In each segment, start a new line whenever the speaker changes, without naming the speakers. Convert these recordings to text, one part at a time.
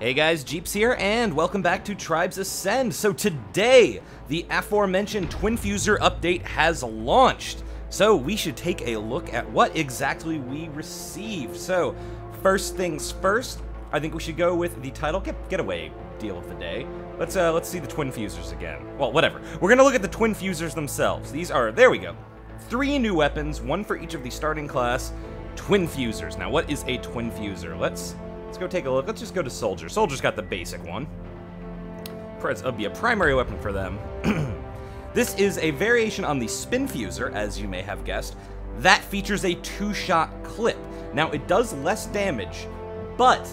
Hey guys, Jeeps here, and welcome back to Tribes Ascend. So today, the aforementioned Twinfusor update has launched. So we should take a look at what exactly we received. So, first things first, I think we should go with the title getaway deal of the day. Let's see the Twinfusors again. Well, whatever. We're gonna look at the Twinfusors themselves. These are, there we go, 3 new weapons, 1 for each of the starting class Twinfusors. Now, what is a Twinfusor? Let's go take a look. Let's just go to Soldier. Soldier's got the basic one. It'll be a primary weapon for them. This is a variation on the Spinfusor, as you may have guessed, that features a 2-shot clip. Now, it does less damage, but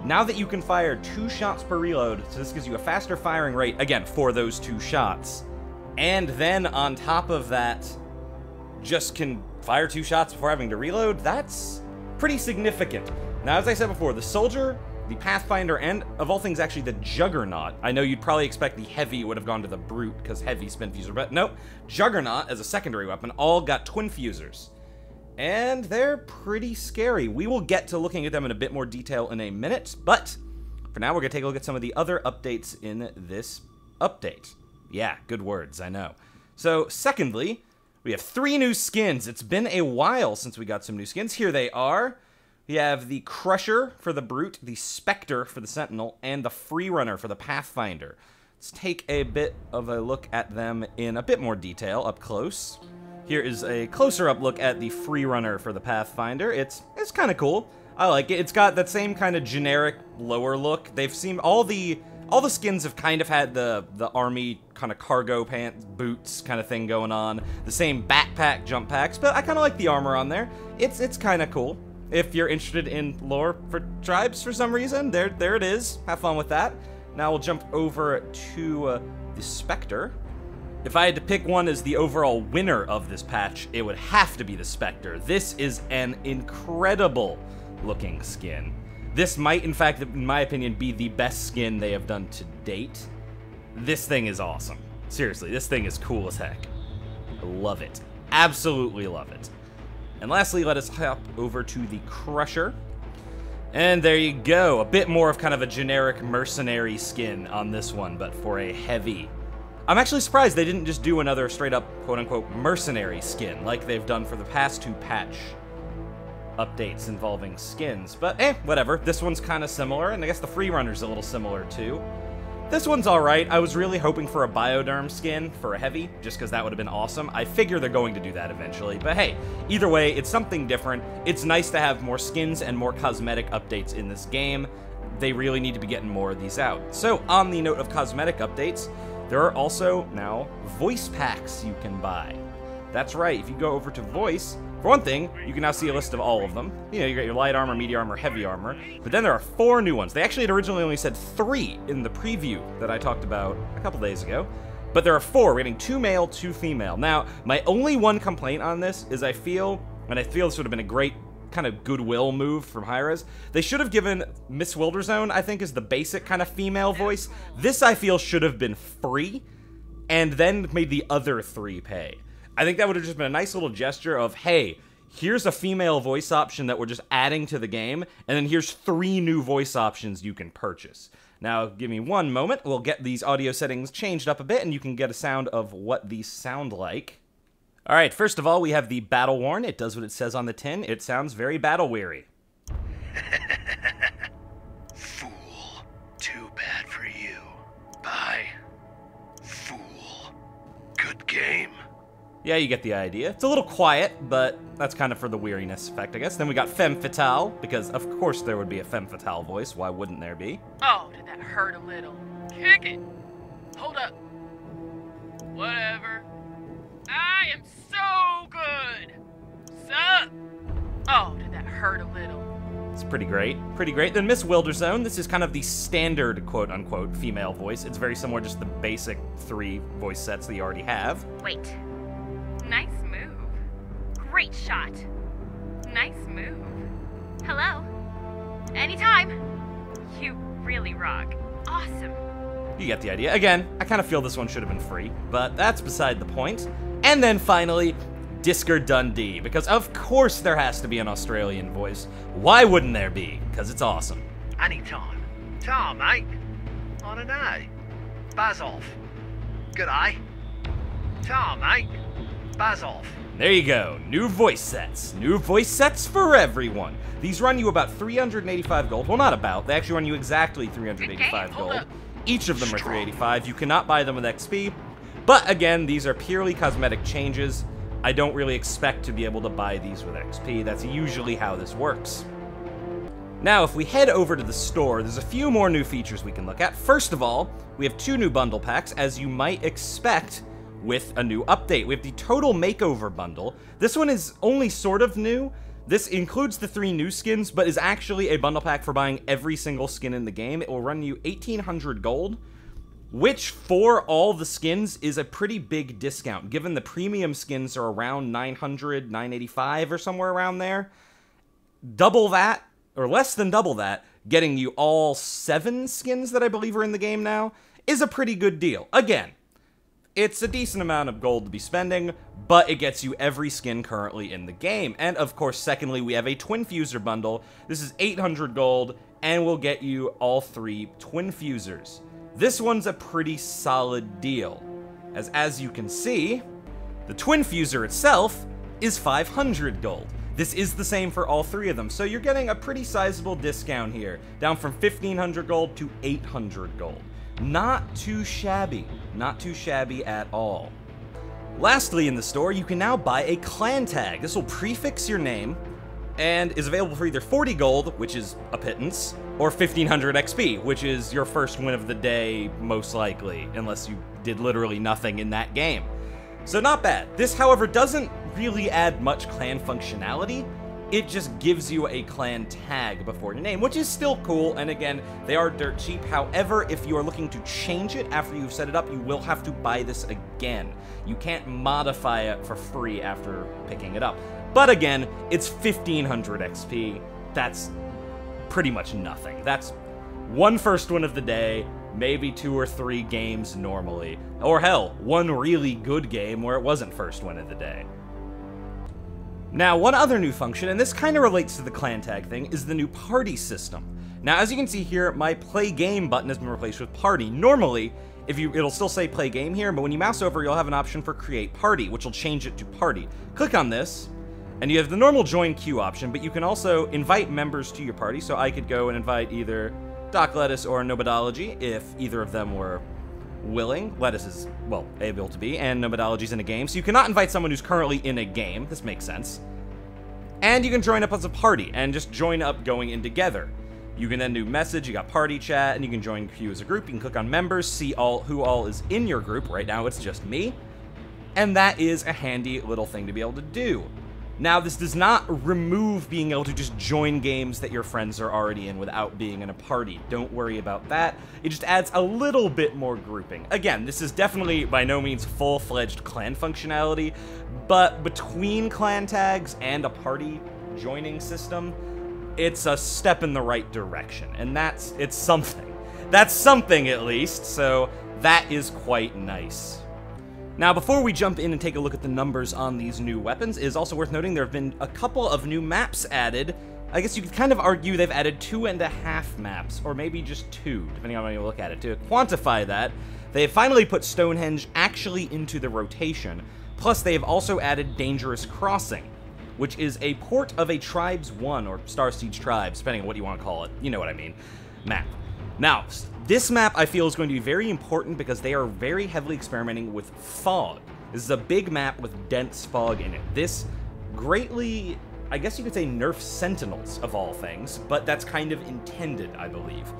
now that you can fire 2 shots per reload, so this gives you a faster firing rate, again, for those 2 shots, and then on top of that, just can fire 2 shots before having to reload, that's pretty significant. Now, as I said before, the Soldier, the Pathfinder, and, of all things, actually, the Juggernaut. I know you'd probably expect the Heavy would have gone to the Brute, because Heavy Spinfusor, but nope. Juggernaut, as a secondary weapon, all got Twinfusors. And they're pretty scary. We will get to looking at them in a bit more detail in a minute, but for now, we're going to take a look at some of the other updates in this update. Yeah, good words, I know. So, secondly, we have 3 new skins. It's been a while since we got some new skins. Here they are. We have the Crusher for the Brute, the Spectre for the Sentinel, and the Freerunner for the Pathfinder. Let's take a bit of a look at them in a bit more detail up close. Here is a closer up look at the Freerunner for the Pathfinder. It's kind of cool. I like it. It's got that same kind of generic lower look. They've seen all the skins have kind of had the army kind of cargo pants, boots kind of thing going on. The same backpack, jump packs, but I kind of like the armor on there. It's kind of cool. If you're interested in lore for tribes for some reason, there it is. Have fun with that. Now we'll jump over to the Spectre. If I had to pick one as the overall winner of this patch, it would have to be the Spectre. This is an incredible looking skin. This might, in fact, in my opinion, be the best skin they have done to date. This thing is awesome. Seriously, this thing is cool as heck. I love it. Absolutely love it. And lastly, let us hop over to the Crusher. And there you go. A bit more of kind of a generic mercenary skin on this one, but for a heavy. I'm actually surprised they didn't just do another straight-up, quote-unquote, mercenary skin like they've done for the past 2 patch updates involving skins. But, whatever. This one's kind of similar, and I guess the Freerunner's a little similar, too. This one's alright. I was really hoping for a Bioderm skin for a Heavy, just because that would have been awesome. I figure they're going to do that eventually, but hey, either way, it's something different. It's nice to have more skins and more cosmetic updates in this game. They really need to be getting more of these out. So, on the note of cosmetic updates, there are also now voice packs you can buy. That's right, if you go over to voice, for one thing, you can now see a list of all of them. You know, you got your light armor, medium armor, heavy armor, but then there are 4 new ones. They actually had originally only said 3 in the preview that I talked about a couple days ago, but there are 4. We're getting 2 male, 2 female. Now, my only one complaint on this is I feel this would have been a great kind of goodwill move from Hi-Rez. They should have given Miss Wilderzone, I think, is the basic kind of female voice. This, I feel, should have been free, and then made the other 3 pay. I think that would have just been a nice little gesture of, hey, here's a female voice option that we're just adding to the game, and then here's 3 new voice options you can purchase. Now, give me one moment. We'll get these audio settings changed up a bit, and you can get a sound of what these sound like. Alright, first of all, we have the Battle Worn. It does what it says on the tin. It sounds very battle-weary.
Fool. Too bad for you. Bye. Fool. Good game.
Yeah, you get the idea. It's a little quiet, but that's kind of for the weariness effect, I guess. Then we got Femme Fatale, because of course there would be a Femme Fatale voice. Why wouldn't there be?
Oh, did that hurt a little? Kick it! Hold up. Whatever. I am so good! Sup? Oh, did that hurt a little?
It's pretty great. Pretty great. Then Miss Wilderzone. This is kind of the standard, quote-unquote, female voice. It's very similar, just the basic 3 voice sets that you already have.
Wait. Nice move. Great shot. Nice move. Hello. Anytime. You really rock. Awesome.
You get the idea. Again, I kind of feel this one should have been free, but that's beside the point. And then finally, Disker Dundee, because of course there has to be an Australian voice. Why wouldn't there be? Because it's awesome.
Anytime. Ta, mate. On an eye. Buzz off. Good eye. Ta, mate. Buzz off.
There you go, new voice sets. New voice sets for everyone. These run you about 385 gold. Well, not about, they actually run you exactly 385 gold. Each of them are 385. You cannot buy them with XP. But again, these are purely cosmetic changes. I don't really expect to be able to buy these with XP. That's usually how this works. Now, if we head over to the store, there's a few more new features we can look at. First of all, we have 2 new bundle packs, as you might expect with a new update. We have the Total Makeover Bundle. This one is only sort of new. This includes the 3 new skins, but is actually a bundle pack for buying every single skin in the game. It will run you 1,800 gold, which for all the skins is a pretty big discount, given the premium skins are around 900, 985 or somewhere around there. Double that, or less than double that, getting you all 7 skins that I believe are in the game now, is a pretty good deal. Again, it's a decent amount of gold to be spending, but it gets you every skin currently in the game. And of course, secondly, we have a Twinfusor bundle. This is 800 gold, and will get you all 3 Twinfusors. This one's a pretty solid deal, as you can see, the Twinfusor itself is 500 gold. This is the same for all 3 of them, so you're getting a pretty sizable discount here, down from 1,500 gold to 800 gold. Not too shabby. Not too shabby at all. Lastly, in the store, you can now buy a clan tag. This will prefix your name and is available for either 40 gold, which is a pittance, or 1,500 XP, which is your first win of the day, most likely, unless you did literally nothing in that game. So not bad. This, however, doesn't really add much clan functionality. It just gives you a clan tag before your name, which is still cool, and again, they are dirt cheap. However, if you are looking to change it after you've set it up, you will have to buy this again. You can't modify it for free after picking it up. But again, it's 1,500 XP. That's pretty much nothing. That's one first win of the day, maybe 2 or 3 games normally. Or hell, one really good game where it wasn't first win of the day. Now, one other new function, and this kind of relates to the clan tag thing, is the new party system. Now, as you can see here, my play game button has been replaced with party. Normally, it'll still say play game here, but when you mouse over, you'll have an option for create party, which will change it to party. Click on this, and you have the normal join queue option, but you can also invite members to your party, so I could go and invite either Doc Lettuce or Nobodology, if either of them were willing. Lettuce is, well, able to be, and Nobodology's in a game, so you cannot invite someone who's currently in a game. This makes sense. And you can join up as a party, and just join up going in together. You can then do message, you got party chat, and you can join queue as a group. You can click on members, see who all is in your group. Right now it's just me. And that is a handy little thing to be able to do. Now, this does not remove being able to just join games that your friends are already in without being in a party. Don't worry about that. It just adds a little bit more grouping. Again, this is definitely by no means full-fledged clan functionality, but between clan tags and a party joining system, it's a step in the right direction, and it's something. That's something, at least, so that is quite nice. Now, before we jump in and take a look at the numbers on these new weapons, it is also worth noting there have been a couple of new maps added. I guess you could kind of argue they've added 2.5 maps, or maybe just 2, depending on how you look at it. To quantify that, they have finally put Stonehenge actually into the rotation, plus they have also added Dangerous Crossing, which is a port of a Tribes 1, or Star Siege Tribes, depending on what you want to call it, you know what I mean, map. Now, this map I feel is going to be very important because they are very heavily experimenting with fog. This is a big map with dense fog in it. This greatly, I guess you could say, nerfs Sentinels of all things, but that's kind of intended, I believe,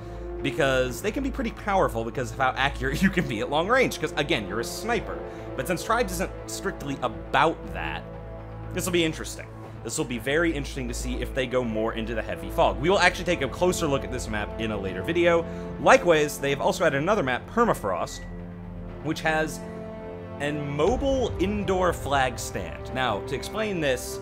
because they can be pretty powerful because of how accurate you can be at long range, because again, you're a sniper. But since Tribes isn't strictly about that, this will be interesting. This will be very interesting to see if they go more into the heavy fog. We will actually take a closer look at this map in a later video. Likewise, they've also added another map, Permafrost, which has a mobile indoor flag stand. Now, to explain this,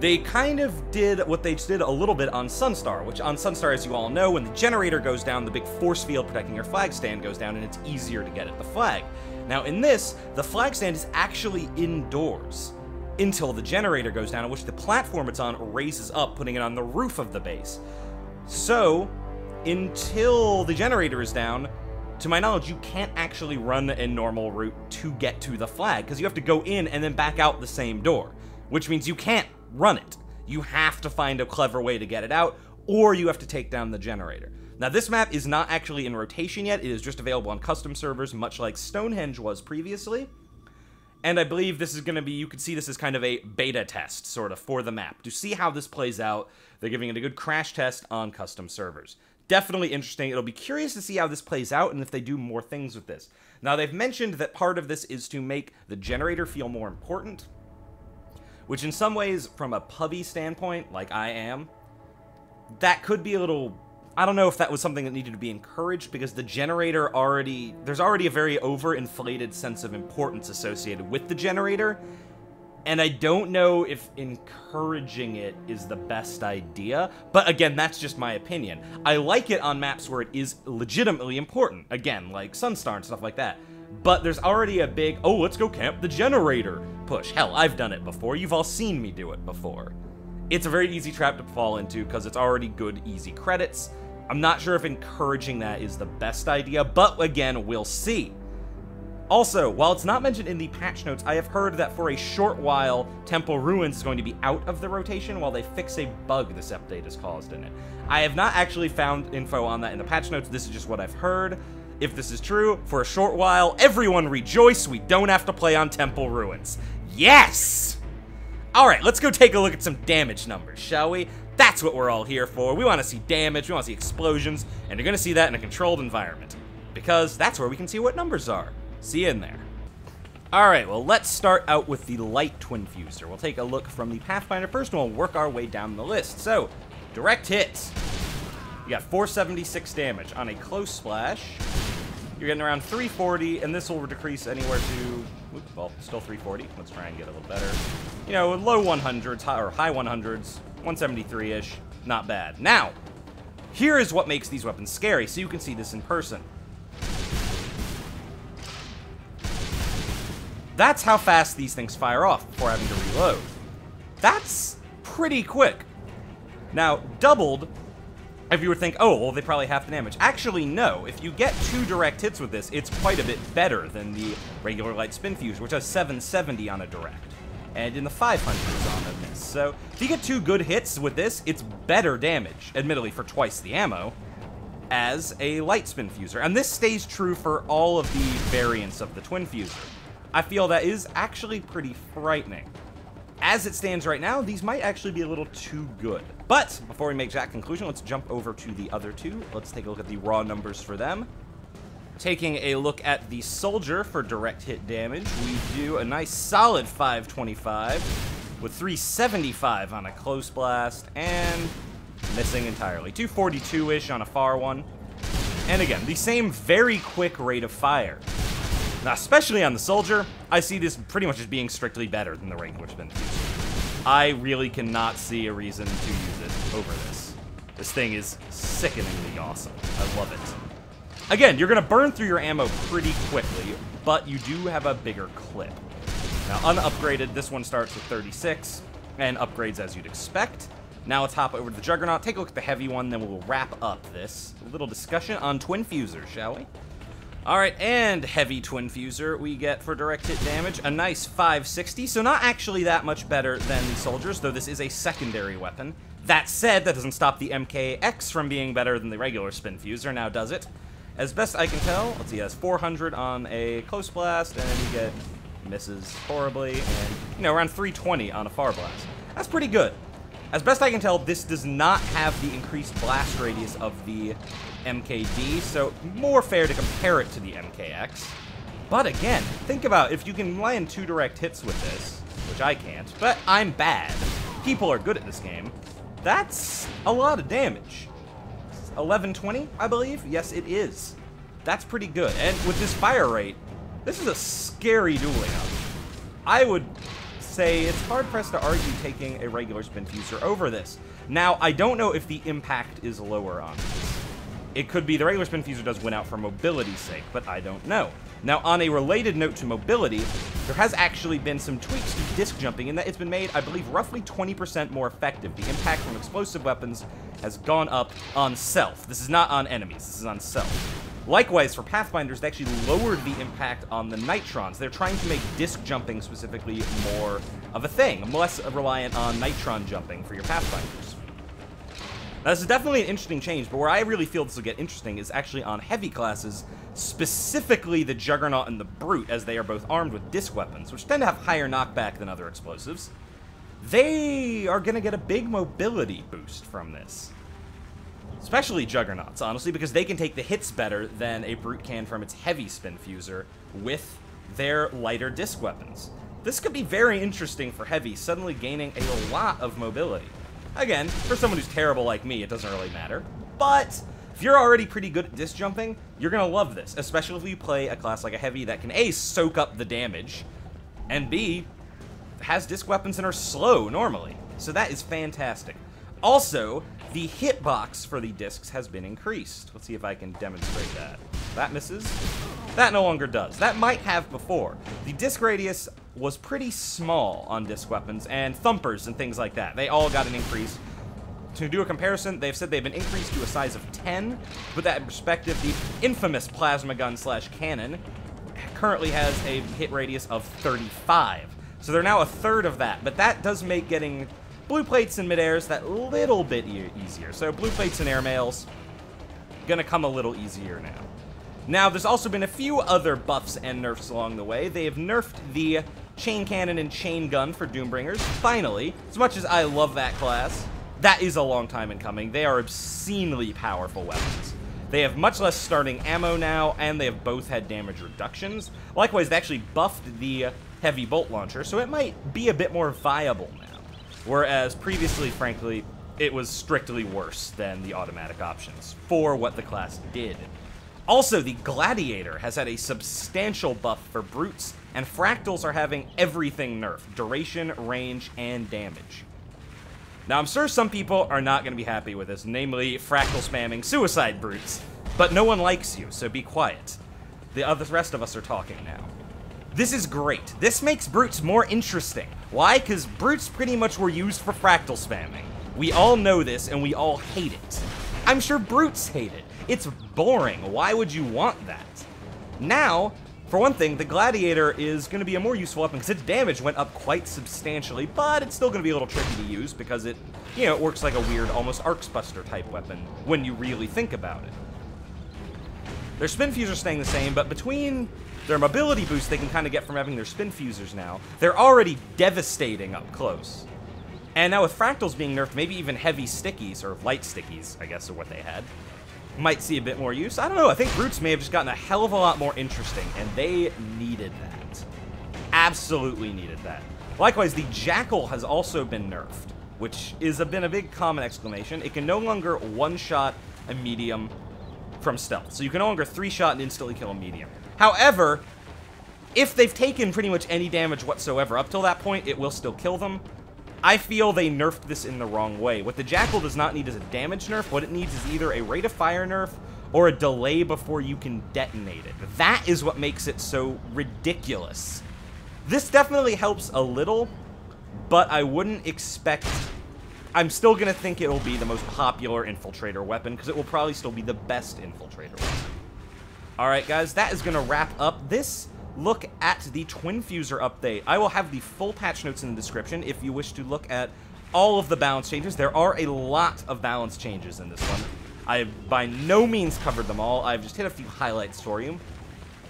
they kind of did what they did a little bit on Sunstar, which on Sunstar, as you all know, when the generator goes down, the big force field protecting your flag stand goes down, and it's easier to get at the flag. Now, in this, the flag stand is actually indoors until the generator goes down, in which the platform it's on raises up, putting it on the roof of the base. So, until the generator is down, to my knowledge, you can't actually run a normal route to get to the flag, because you have to go in and then back out the same door, which means you can't run it. You have to find a clever way to get it out, or you have to take down the generator. Now, this map is not actually in rotation yet. It is just available on custom servers, much like Stonehenge was previously. And I believe this is going to be, you could see this as kind of a beta test, sort of, for the map. To see how this plays out, they're giving it a good crash test on custom servers. Definitely interesting. It'll be curious to see how this plays out and if they do more things with this. Now, they've mentioned that part of this is to make the generator feel more important, which in some ways, from a pubby standpoint, like I am, that could be a little... I don't know if that was something that needed to be encouraged, because the generator already... There's already a very overinflated sense of importance associated with the generator, and I don't know if encouraging it is the best idea, but again, that's just my opinion. I like it on maps where it is legitimately important, again, like Sunstar and stuff like that, but there's already a big, oh, let's go camp the generator push. Hell, I've done it before. You've all seen me do it before. It's a very easy trap to fall into because it's already good, easy credits. I'm not sure if encouraging that is the best idea, but again, we'll see. Also, while it's not mentioned in the patch notes, I have heard that for a short while, Temple Ruins is going to be out of the rotation while they fix a bug this update has caused in it. I have not actually found info on that in the patch notes. This is just what I've heard. If this is true, for a short while, everyone rejoice, we don't have to play on Temple Ruins. Yes! Alright, let's go take a look at some damage numbers, shall we? That's what we're all here for. We want to see damage, we want to see explosions, and you're going to see that in a controlled environment. Because that's where we can see what numbers are. See you in there. Alright, well, let's start out with the light Twinfusor. We'll take a look from the Pathfinder first, and we'll work our way down the list. So, direct hits. You got 476 damage. On a close splash, you're getting around 340, and this will decrease anywhere to, well, still 340. Let's try and get a little better. You know, low 100s, or high 100s, 173-ish. Not bad. Now, here is what makes these weapons scary, so you can see this in person. That's how fast these things fire off before having to reload. That's pretty quick. Now, doubled, if you would think, oh, well, they probably half the damage. Actually, no. If you get 2 direct hits with this, it's quite a bit better than the regular light Spinfusor, which has 770 on a direct, and in the 500s on a miss. So, if you get 2 good hits with this, it's better damage, admittedly for twice the ammo, as a light Spinfusor. And this stays true for all of the variants of the Twinfusor. I feel that is actually pretty frightening. As it stands right now, these might actually be a little too good. But before we make that conclusion, let's jump over to the other two. Let's take a look at the raw numbers for them. Taking a look at the Soldier for direct hit damage, we do a nice solid 525 with 375 on a close blast and missing entirely. 242-ish on a far one. And again, the same very quick rate of fire. Now, especially on the Soldier, I see this pretty much as being strictly better than the regular Spinfusor. I really cannot see a reason to use it over this. This thing is sickeningly awesome. I love it. Again, you're going to burn through your ammo pretty quickly, but you do have a bigger clip. Now, unupgraded, this one starts with 36, and upgrades as you'd expect. Now let's hop over to the Juggernaut, take a look at the heavy one, then we'll wrap up this little discussion on Twinfusor, shall we? Alright, and Heavy Twinfusor we get for direct hit damage, a nice 560, so not actually that much better than the Soldiers, though this is a secondary weapon. That said, that doesn't stop the MKX from being better than the regular Spinfusor, now does it? As best I can tell, let's see, it has 400 on a close blast, and you get misses horribly, and, you know, around 320 on a far blast. That's pretty good. As best I can tell, this does not have the increased blast radius of the MKD, so more fair to compare it to the MKX. But again, think about if you can land 2 direct hits with this, which I can't, but I'm bad. People are good at this game. That's a lot of damage. 1120, I believe? Yes, it is. That's pretty good. And with this fire rate, this is a scary dueling up. I would say it's hard-pressed to argue taking a regular Spinfusor over this. Now, I don't know if the impact is lower on this. It could be the regular Spinfusor does win out for mobility's sake, but I don't know. Now, on a related note to mobility, there has actually been some tweaks to disc jumping in that it's been made, I believe, roughly 20% more effective. The impact from explosive weapons has gone up on self. This is not on enemies, this is on self. Likewise, for Pathfinders, they actually lowered the impact on the Nitrons. They're trying to make disc jumping specifically more of a thing, less reliant on Nitron jumping for your Pathfinders. Now, this is definitely an interesting change, but where I really feel this will get interesting is actually on heavy classes, specifically the Juggernaut and the Brute, as they are both armed with disc weapons, which tend to have higher knockback than other explosives. They are going to get a big mobility boost from this. Especially Juggernauts, honestly, because they can take the hits better than a Brute can from its heavy Twinfusor with their lighter disc weapons. This could be very interesting for heavy, suddenly gaining a lot of mobility. Again, for someone who's terrible like me, it doesn't really matter. But if you're already pretty good at disc jumping, you're going to love this, especially if you play a class like a heavy that can A, soak up the damage, and B, has disc weapons and are slow normally. So that is fantastic. Also, the hitbox for the discs has been increased. Let's see if I can demonstrate that. That misses. That no longer does. That might have before. The disc radius was pretty small on disc weapons and thumpers and things like that. They all got an increase. To do a comparison, they've said they've been increased to a size of 10. To put that in perspective, the infamous plasma gun / cannon currently has a hit radius of 35. So they're now a third of that, but that does make getting blue plates in mid-airs that little bit easier. So blue plates and airmails gonna come a little easier now. Now, there's also been a few other buffs and nerfs along the way. They have nerfed the chain cannon and chain gun for Doombringers. Finally, as much as I love that class, that is a long time in coming. They are obscenely powerful weapons. They have much less starting ammo now, and they have both had damage reductions. Likewise, they actually buffed the heavy bolt launcher, so it might be a bit more viable now. Whereas previously, frankly, it was strictly worse than the automatic options for what the class did. Also, the Gladiator has had a substantial buff for brutes, and fractals are having everything nerfed: duration, range, and damage. Now, I'm sure some people are not going to be happy with this, namely fractal spamming suicide brutes, but no one likes you, so be quiet. The rest of us are talking now. This is great. This makes brutes more interesting. Why? Because brutes pretty much were used for fractal spamming. We all know this, and we all hate it. I'm sure brutes hate it. It's boring. Why would you want that? Now, for one thing, the Gladiator is going to be a more useful weapon because its damage went up quite substantially, but it's still going to be a little tricky to use because it, you know, it works like a weird, almost Arcsbuster type weapon when you really think about it. Their Twinfusors staying the same, but between their mobility boost they can kind of get from having their Twinfusors now, they're already devastating up close. And now with fractals being nerfed, maybe even heavy stickies, or light stickies, I guess, are what they had, might see a bit more use. I don't know, I think brutes may have just gotten a hell of a lot more interesting, and they needed that. Absolutely needed that. Likewise, the Jackal has also been nerfed, which is been a big common exclamation. It can no longer one-shot a medium from stealth, so you can no longer three-shot and instantly kill a medium. However, if they've taken pretty much any damage whatsoever up till that point, it will still kill them. I feel they nerfed this in the wrong way. What the Jackal does not need is a damage nerf. What it needs is either a rate of fire nerf or a delay before you can detonate it. That is what makes it so ridiculous. This definitely helps a little, but I wouldn't expect... I'm still going to think it will be the most popular infiltrator weapon, because it will probably still be the best infiltrator weapon. Alright guys, that is going to wrap up this look at the Twinfusor update. I will have the full patch notes in the description if you wish to look at all of the balance changes. There are a lot of balance changes in this one. I have by no means covered them all. I've just hit a few highlights for you.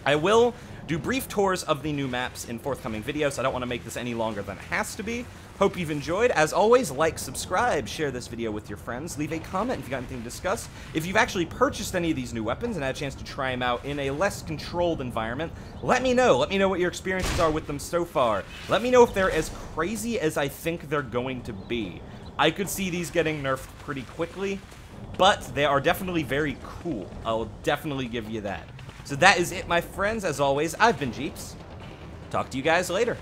I will do brief tours of the new maps in forthcoming videos. I don't want to make this any longer than it has to be. Hope you've enjoyed. As always, like, subscribe, share this video with your friends, leave a comment if you've got anything to discuss. If you've actually purchased any of these new weapons and had a chance to try them out in a less controlled environment, let me know. Let me know what your experiences are with them so far. Let me know if they're as crazy as I think they're going to be. I could see these getting nerfed pretty quickly, but they are definitely very cool. I'll definitely give you that. So that is it, my friends. As always, I've been Jeeps. Talk to you guys later.